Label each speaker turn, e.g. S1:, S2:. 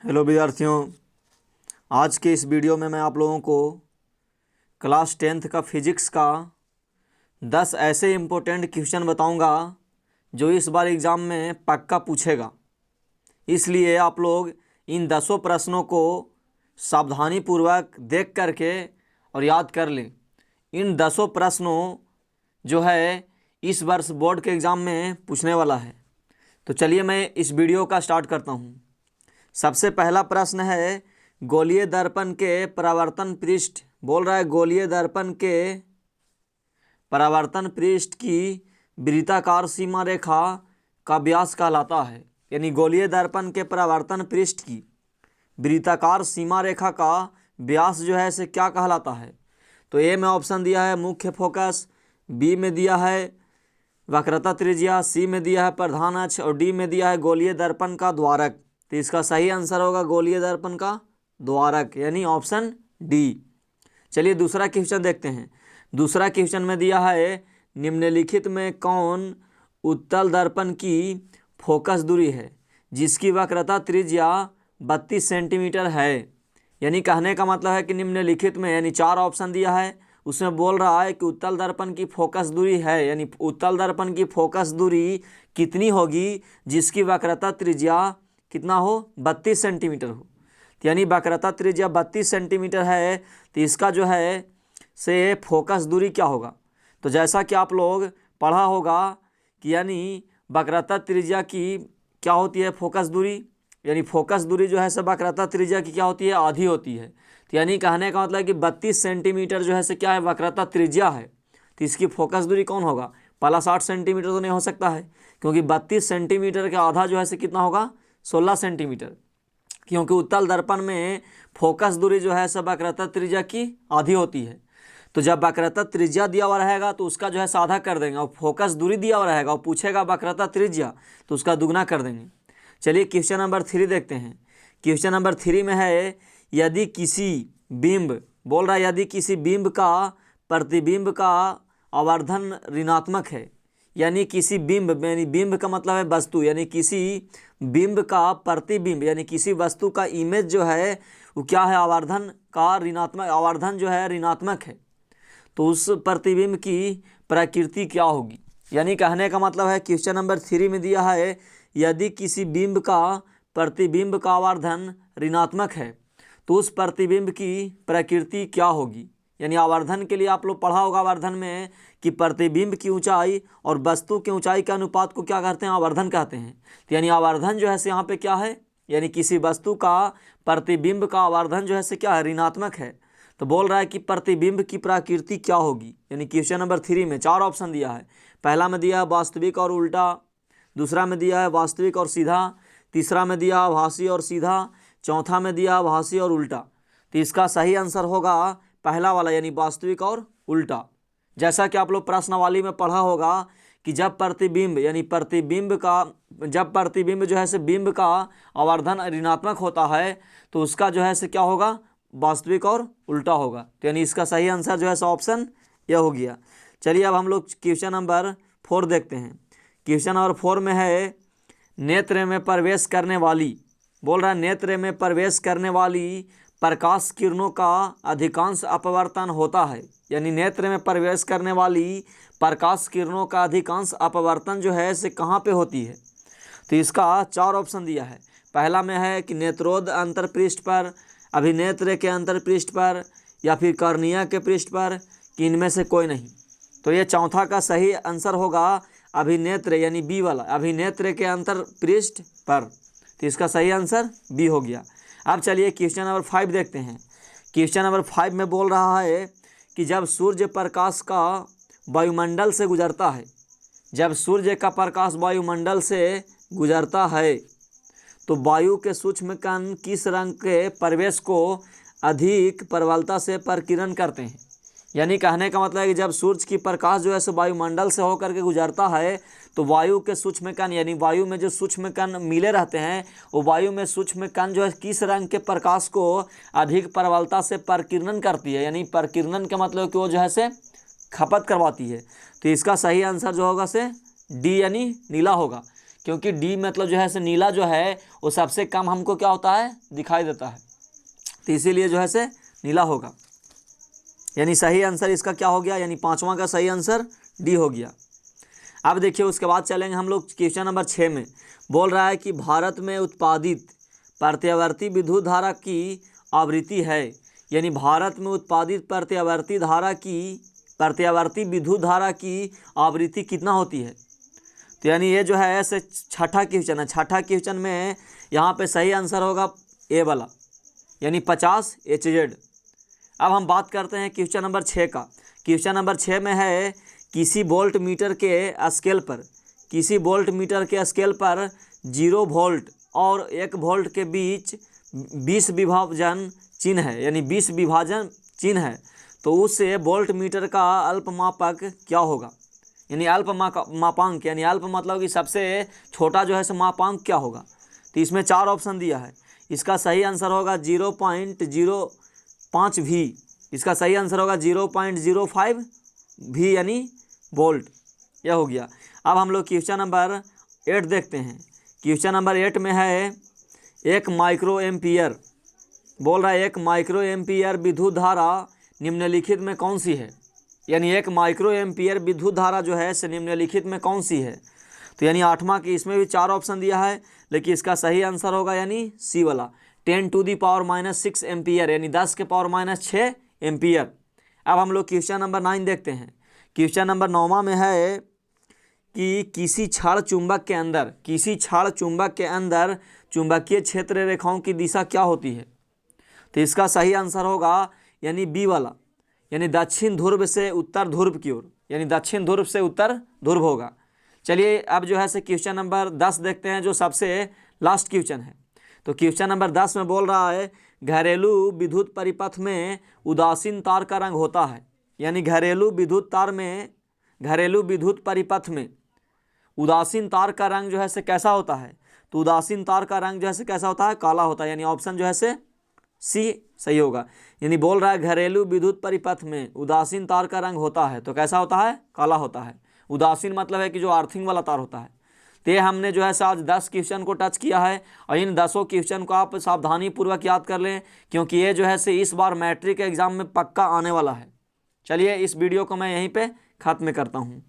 S1: Hello विद्यार्थियों, आज के इस वीडियो में मैं आप लोगों को क्लास 10th का फिजिक्स का 10 ऐसे इम्पोर्टेंट क्वेश्चन बताऊंगा जो इस बार एग्ज़ाम में पक्का पूछेगा। इसलिए आप लोग इन 10 प्रश्नों को सावधानीपूर्वक देख करके और याद कर लें। इन 10 प्रश्नों जो है इस वर्ष बोर्ड के एग्ज़ाम में पूछने वाला है। तो चलिए मैं इस वीडियो का स्टार्ट करता हूँ। सबसे पहला प्रश्न है गोलीय दर्पण के परावर्तन पृष्ठ। बोल रहा है गोलीय दर्पण के परावर्तन पृष्ठ की वृत्ताकार सीमा रेखा का व्यास कहलाता है। यानी गोलीय दर्पण के परावर्तन पृष्ठ की वृत्ताकार सीमा रेखा का व्यास जो है इसे क्या कहलाता है। तो ए में ऑप्शन दिया है मुख्य फोकस, बी में दिया है वक्रता त्रिज्या, सी में दिया है प्रधान अक्ष और डी में दिया है गोलीय दर्पण का द्वारक। तो इसका सही आंसर होगा गोलीय दर्पण का द्वारक यानी ऑप्शन डी। चलिए दूसरा क्वेश्चन देखते हैं। दूसरा क्वेश्चन में दिया है निम्नलिखित में कौन उत्तल दर्पण की फोकस दूरी है जिसकी वक्रता त्रिज्या 32 सेंटीमीटर है। यानी कहने का मतलब है कि निम्नलिखित में यानी 4 ऑप्शन दिया है, उसमें बोल रहा है कि उत्तल दर्पण की फोकस दूरी है यानी उत्तल दर्पण की फोकस दूरी कितनी होगी जिसकी वक्रता त्रिज्या कितना हो 32 सेंटीमीटर हो। यानी वक्रता त्रिज्या 32 सेंटीमीटर है तो इसका जो है से फोकस दूरी क्या होगा। तो जैसा कि आप लोग पढ़ा होगा कि यानी वक्रता त्रिज्या की क्या होती है फोकस दूरी, यानी फोकस दूरी जो है सब वक्रता त्रिज्या की क्या होती है आधी होती है। तो यानी कहने का मतलब है कि 32 सेंटीमीटर जो है से क्या है वक्रता त्रिज्या है, तो इसकी फोकस दूरी कौन होगा। पहला 60 सेंटीमीटर तो नहीं हो सकता है क्योंकि 32 सेंटीमीटर का आधा जो है से कितना होगा 16 सेंटीमीटर, क्योंकि उत्तल दर्पण में फोकस दूरी जो है सब वक्रता त्रिज्या की आधी होती है। तो जब वक्रता त्रिज्या दिया हुआ रहेगा तो उसका जो है आधा कर देंगे और फोकस दूरी दिया हुआ रहेगा और पूछेगा वक्रता त्रिज्या तो उसका दुगना कर देंगे। चलिए क्वेश्चन नंबर 3 देखते हैं। क्वेश्चन नंबर 3 में है यदि किसी बिंब, बोल रहा है यदि किसी बिंब का प्रतिबिंब का आवर्धन ऋणात्मक है, यानी किसी बिंब यानी बिंब का मतलब है वस्तु, यानी किसी बिंब का प्रतिबिंब यानी किसी वस्तु का इमेज जो है वो क्या है आवर्धन का ऋणात्मक, आवर्धन जो है ऋणात्मक है, तो उस प्रतिबिंब की प्रकृति क्या होगी। यानी कहने का मतलब है क्वेश्चन नंबर 3 में दिया है यदि किसी बिंब का प्रतिबिंब का आवर्धन ऋणात्मक है तो उस प्रतिबिंब की प्रकृति क्या होगी। यानी आवर्धन के लिए आप लोग पढ़ा होगा आवर्धन में कि प्रतिबिंब की ऊंचाई और वस्तु की ऊंचाई के अनुपात को क्या कहते हैं आवर्धन कहते हैं। तो यानी आवर्धन जो है से यहाँ पे क्या है यानी किसी वस्तु का प्रतिबिंब का आवर्धन जो है से क्या है ऋणात्मक है। तो बोल रहा है कि प्रतिबिंब की प्रकृति क्या होगी। यानी क्वेश्चन नंबर 3 में 4 ऑप्शन दिया है। पहला में दिया है वास्तविक और उल्टा, दूसरा में दिया है वास्तविक और सीधा, तीसरा में दिया आभासी और सीधा, चौथा में दिया आभासी और उल्टा। तो इसका सही आंसर होगा पहला वाला यानी वास्तविक और उल्टा। जैसा कि आप लोग प्रश्नावली में पढ़ा होगा कि जब प्रतिबिंब यानी प्रतिबिंब का जब प्रतिबिंब जो है से बिंब का आवर्धन ऋणात्मक होता है तो उसका जो है से क्या होगा वास्तविक और उल्टा होगा। तो यानी इसका सही आंसर जो है ऑप्शन यह हो गया। चलिए अब हम लोग क्वेश्चन नंबर 4 देखते हैं। क्वेश्चन नंबर 4 में है नेत्र में प्रवेश करने वाली, बोल रहा है नेत्र में प्रवेश करने वाली प्रकाश किरणों का अधिकांश अपवर्तन होता है। यानी नेत्र में प्रवेश करने वाली प्रकाश किरणों का अधिकांश अपवर्तन जो है से कहाँ पे होती है। तो इसका 4 ऑप्शन दिया है। पहला में है कि नेत्रोद अंतरपृष्ठ पर, अभिनेत्र के अंतरपृष्ठ पर या फिर कर्निया के पृष्ठ पर, कि इनमें से कोई नहीं। तो ये चौथा का सही आंसर होगा अभिनेत्र यानी बी वाला, अभिनेत्र के अंतरपृष्ठ पर। तो इसका सही आंसर बी हो गया। अब चलिए क्वेश्चन नंबर 5 देखते हैं। क्वेश्चन नंबर 5 में बोल रहा है कि जब सूर्य प्रकाश का वायुमंडल से गुजरता है, जब सूर्य का प्रकाश वायुमंडल से गुजरता है तो वायु के सूक्ष्म कण किस रंग के प्रवेश को अधिक प्रबलता से प्रकीर्णन करते हैं। यानी कहने का मतलब है कि जब सूर्य की प्रकाश जो है सो वायुमंडल से होकर के गुजरता है तो वायु के सूक्ष्म कण यानी वायु में जो सूक्ष्म कण मिले रहते हैं वो वायु में सूक्ष्म कण जो है किस रंग के प्रकाश को अधिक प्रबलता से प्रकीर्णन करती है। यानी प्रकीर्णन का मतलब कि वो जो है से खपत करवाती है। तो इसका सही आंसर जो होगा से डी यानी नीला होगा, क्योंकि डी मतलब जो है से नीला जो है वो सबसे कम हमको क्या होता है, दिखाई देता है, तो इसीलिए जो है से नीला होगा। यानी सही आंसर इसका क्या हो गया, यानी पाँचवां का सही आंसर डी हो गया। अब देखिए उसके बाद चलेंगे हम लोग क्वेश्चन नंबर 6 में। बोल रहा है कि भारत में उत्पादित प्रत्यावर्ती विद्युत धारा की आवृत्ति है, यानी भारत में उत्पादित प्रत्यावर्ती विद्युत धारा की आवृत्ति कितना होती है। तो यानी ये जो है ऐसे छठा क्वेश्चन है। छठा क्वेश्चन में यहाँ पे सही आंसर होगा ए वाला, यानी 50 HZ। अब हम बात करते हैं क्वेश्चन नंबर 6 का। क्वेश्चन नंबर 6 में है किसी वोल्ट मीटर के स्केल पर 0 वोल्ट और 1 वोल्ट के बीच 20 विभाजन चिन्ह है, यानी 20 विभाजन चिन्ह है, तो उससे वोल्ट मीटर का अल्पमापक क्या होगा। यानी मापांक, यानी अल्प मतलब कि सबसे छोटा जो है सो मापांक क्या होगा। तो इसमें 4 ऑप्शन दिया है। इसका सही आंसर होगा 0.05 V। इसका सही आंसर होगा 0.05 V यानी वोल्ट। यह हो गया। अब हम लोग क्वेश्चन नंबर 8 देखते हैं। क्वेश्चन नंबर 8 में है 1 माइक्रो एम्पियर। बोल रहा है 1 माइक्रो एम्पियर विद्युत धारा निम्नलिखित में कौन सी है। यानी 1 माइक्रो एम्पियर विद्युत धारा जो है से निम्नलिखित में कौन सी है। तो यानी 8वां की इसमें भी 4 ऑप्शन दिया है, लेकिन इसका सही आंसर होगा यानी सी वाला 10⁻⁻6 एम्पियर, यानी 10⁻⁻6 एम्पियर। अब हम लोग क्वेश्चन नंबर 9 देखते हैं। क्वेश्चन नंबर 9वां में है कि किसी क्षण चुंबक के अंदर चुंबकीय क्षेत्र रेखाओं की दिशा क्या होती है। तो इसका सही आंसर होगा यानी बी वाला, यानी दक्षिण ध्रुव से उत्तर ध्रुव की ओर, यानी दक्षिण ध्रुव से उत्तर ध्रुव होगा। चलिए अब जो है से क्वेश्चन नंबर 10 देखते हैं, जो सबसे लास्ट क्वेश्चन है। तो क्वेश्चन नंबर 10 में बोल रहा है घरेलू विद्युत परिपथ में उदासीन तार का रंग होता है। यानी घरेलू विद्युत परिपथ में उदासीन तार का रंग जो है से कैसा होता है। तो उदासीन तार का रंग जो है से कैसा होता है, काला होता है, यानी ऑप्शन जो है से सी सही होगा। यानी बोल रहा है घरेलू विद्युत परिपथ में उदासीन तार का रंग होता है, तो कैसा होता है, काला होता है। उदासीन मतलब है कि जो अर्थिंग वाला तार होता है। तो ये हमने जो है आज 10 क्वेश्चन को टच किया है, और इन 10 क्वेश्चन को आप सावधानी पूर्वक याद कर लें, क्योंकि ये जो है से इस बार मैट्रिक एग्जाम में पक्का आने वाला है। चलिए इस वीडियो को मैं यहीं पे ख़त्म करता हूँ।